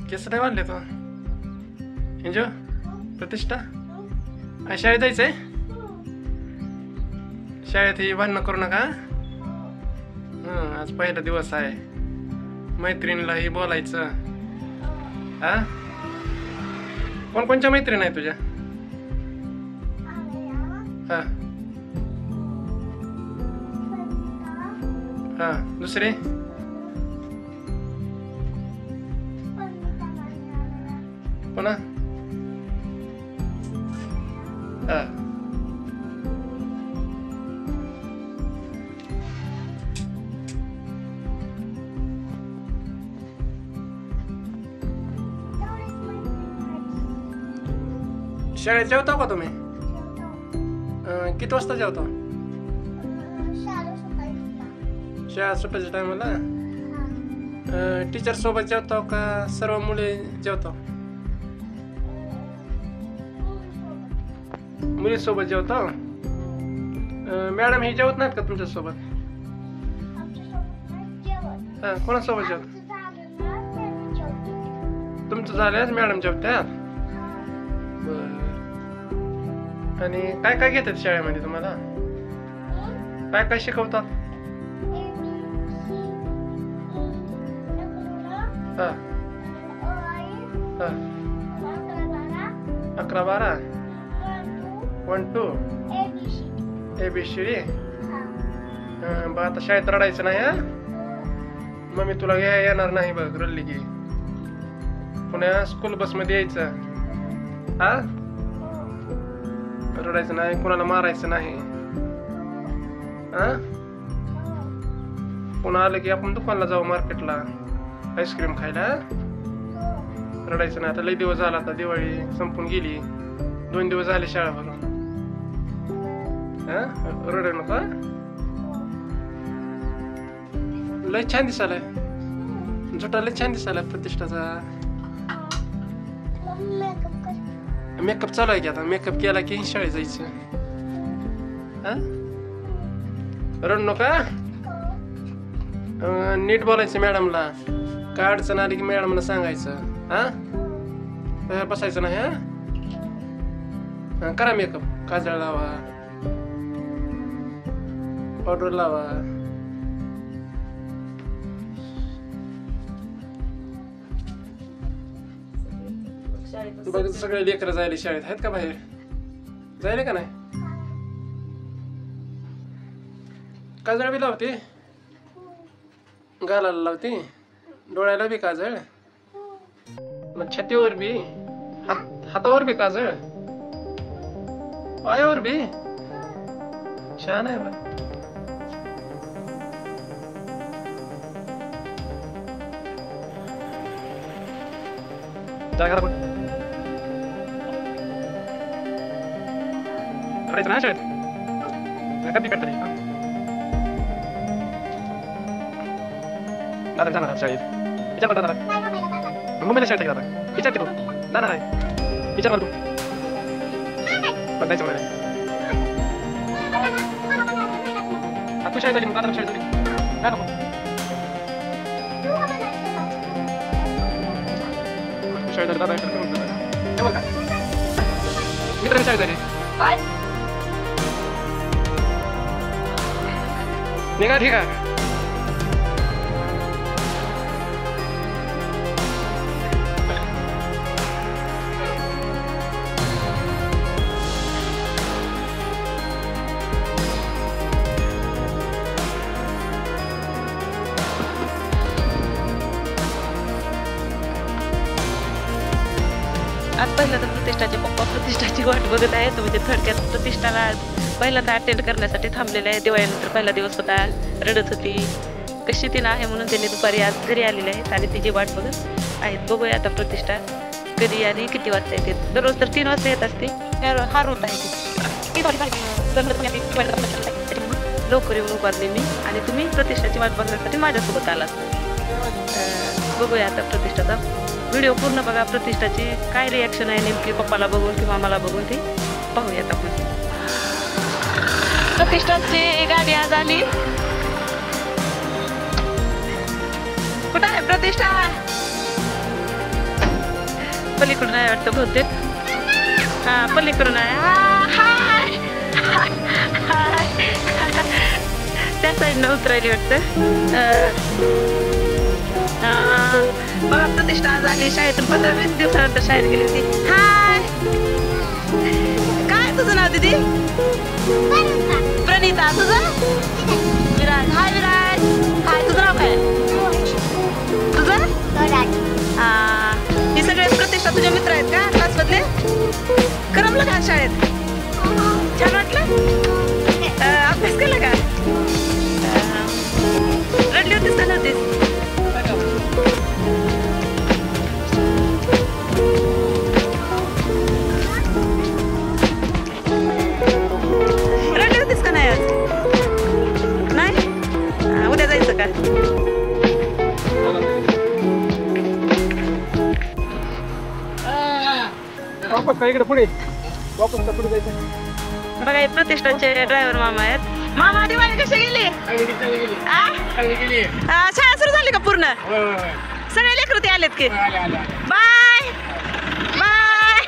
केस नाही वाढले तो एंजो प्रतिष्ठा आज शाळेत जायचंय शाळेत ही भांडणं करू नका आज पहिला दिवस आहे मैत्रिणीलाही बोलायचं हा कोणकोणच्या मैत्रीण आहे तुझ्या हा हा दुसरे पुन्हा हा शाळेत जेवता का तुम्ही किती वाजता जेवता शाळा सुटायच्या टायमाला टीचर सोबत जेवतो का सर्व मुले जेवतो मुली सोबत जेवतो मॅडम हे जेवत नाहीत का तुमच्या सोबत हा कोणासोबत जेवत तुमचं झाल्यास मॅडम जेवत्यात आणि काय काय घेतात शाळेमध्ये तुम्हाला काय काय शिकवतात हा हा 11-12 1 2 ABCD बघ आता शाळेत रडायचं नाही हा मग मी तुला घ्या येणार नाही बघ रडली की पुन्हा स्कूल बस मध्ये यायचं हा रडायचं नाही कोणाला मारायचं नाही हा पुन्हा आलं की आपण दुकानला जाऊ मार्केटला आईस्क्रीम खायला रडायचं नाही आता लई दिवस झाला आता दिवाळी संपून गेली 2 दिवस झाले शाळा भरून हा रडू नका लय छान दिसायलाय झोटा लय छान दिसायलाय प्रतिष्ठाचा मेकअप चालू आहे की आता मेकअप केला की शाळेत जायचं हा रडू नका नीट बोलायचं मॅडमला काय अडचण आली की मॅडमला सांगायचं हा बसायचं नाही हा करा मेकअप काजळ लावा पावडर लावा बघ सगळे लेकरं जायला शाळेत आहेत का बाहेर जायला का नाही काजळ बी लावते गालाला लावते डोळ्याला बी काजळ मग छातीवर बी हातावर बी काजळ पायावर बी छान आहे बा जागा बघ करायचं ना शाळेत कधी करता नाही दादा जाणार शाळेत विचार करता मुंबईला शाळेत दादा विचार की तू जाणार आहे विचार कर तू पण जायचं मला तू शाळेत आली दादा शाळेत आली काय नको शाळेत आली दादा हे बघ का मित्र शाळेत आली निघा ठीक आहे आज पहिल्यांदा प्रतिष्ठाचे पप्पा प्रतिष्ठाची वाट बघत आहेत म्हणजे थोडक्यात प्रतिष्ठाला पहिल्यांदा अटेंड करण्यासाठी थांबलेले आहे दिवाळीनंतर पहिला दिवस होता रडत होती कशी ती आहे म्हणून त्यांनी दुपारी आज घरी आलेले आहेत आणि तिची वाट बघत आहेत बघूया आता प्रतिष्ठा कधी आणि किती वाजता येते दररोज तर 3 वाजता येत असते हा रूट आहे लवकर येऊन उभारले मी आणि तुम्ही प्रतिष्ठाची वाट बघण्यासाठी माझ्यासोबत आलात बघूया आता प्रतिष्ठाचा व्हिडिओ पूर्ण बघा प्रतिष्ठाची काय रिॲक्शन आहे नेमकी पप्पाला बघून किंवा मला बघून ते पाहूयात आपण प्रतिष्ठाची गाडी आज आली कुठं आहे प्रतिष्ठा पलीकडून आहे वाटतं बहुतेक. हा पलीकडून आहे. हाय. त्या साईडनं उतरायली वाटतं. बघा प्रतिष्ठा झाली शाळेतून 15-20 दिवसानंतर शाळेत गेली होती. हाय काय तुझं नाव दीदी? प्रणिता. तुझं? विराज. हाय विराज. हाय तुझं नाव काय? तुझं? हे सगळे प्रतिष्ठा तुझे मित्र आहेत का क्लासमधले? करमलं का शाळेत? छान वाटलं? अभ्यास केला का? रडली होतीस का नव्हतीस? रडली होतीस का नाही आज? नाही? उद्या जायचं का? इकडे पुढे वापस पुढे जायचं. बघा हे प्रतिष्ठानचे ड्रायव्हर मामा आहेत. मामा दिवाळी कशी गेली? शाळा सुरू झाली का पूर्ण? सगळे लेकरं ते आलेत की? Bye bye.